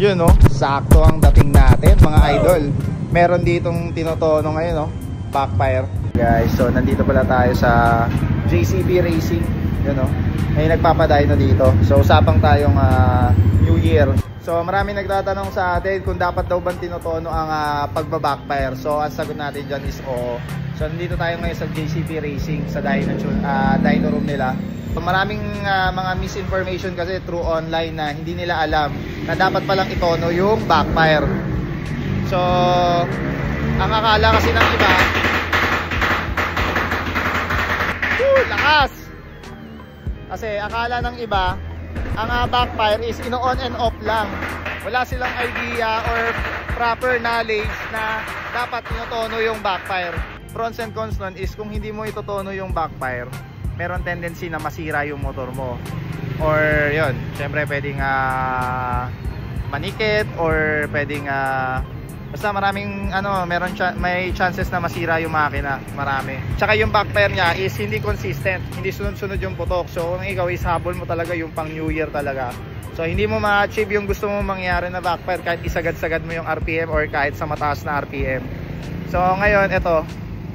Yun no, sakto ang dating natin mga idol. Meron ditong tinotono ngayon no, backfire. Guys, so nandito pala tayo sa JCB Racing. Yun no, may nagpapadyno dito. So usapang tayong New Year. So marami nagtatanong sa atin kung dapat daw bang tinotono ang pagbabackfire. So ang sagot natin dyan is oo. So nandito tayo ngayon sa JCB Racing sa dyno room nila. So, maraming mga misinformation kasi through online na hindi nila alam na dapat palang itono yung backfire. So ang akala kasi ng iba, lakas! Kasi akala ng iba ang backfire is ino-on and off lang. Wala silang idea or proper knowledge na dapat inotono yung backfire. Pros and cons nun is kung hindi mo itotono yung backfire, meron tendency na masira yung motor mo. Or yun, syempre pwedeng manikit or pwedeng basta maraming may chances na masira yung makina, marami. Tsaka yung backfire niya is hindi consistent, hindi sunod-sunod yung putok. So kung ikaw is habol mo talaga yung pang New Year talaga. So hindi mo ma-achieve yung gusto mo mangyari na backfire kahit isagad-sagad mo yung RPM or kahit sa mataas na RPM. So ngayon ito,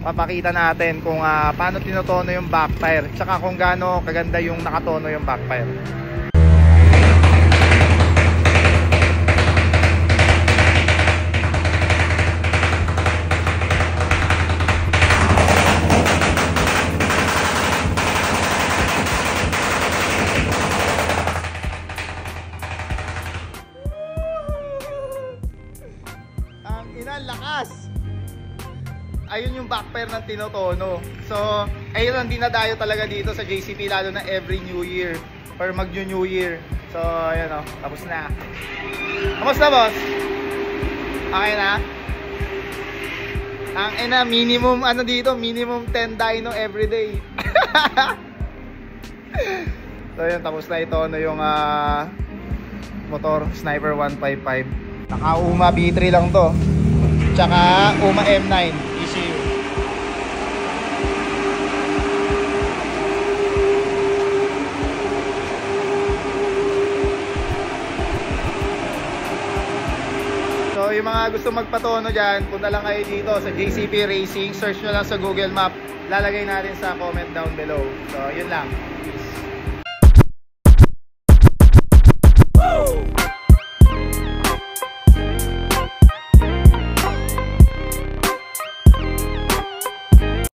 papakita natin kung paano tinotono yung backfire, tsaka kung gaano kaganda yung nakatono yung backfire. Ang inang lakas! Ayun yung backfire ng tinotono. So ayun ang dinadayo talaga dito sa JCB, lalo na every New Year or mag-New Year. So ayun o, tapos na. Kamusta boss? Okay na? Ang ina, minimum dito, minimum 10 dyno everyday. So ayun, tapos na itono yung motor Sniper 155. Naka-UMA B3 lang to, tsaka UMA M9 ECU. So yung mga gusto magpatono dyan, punta lang kayo dito sa JCB Racing. Search nyo lang sa Google Map, lalagay natin sa comment down below. So yun lang. Peace.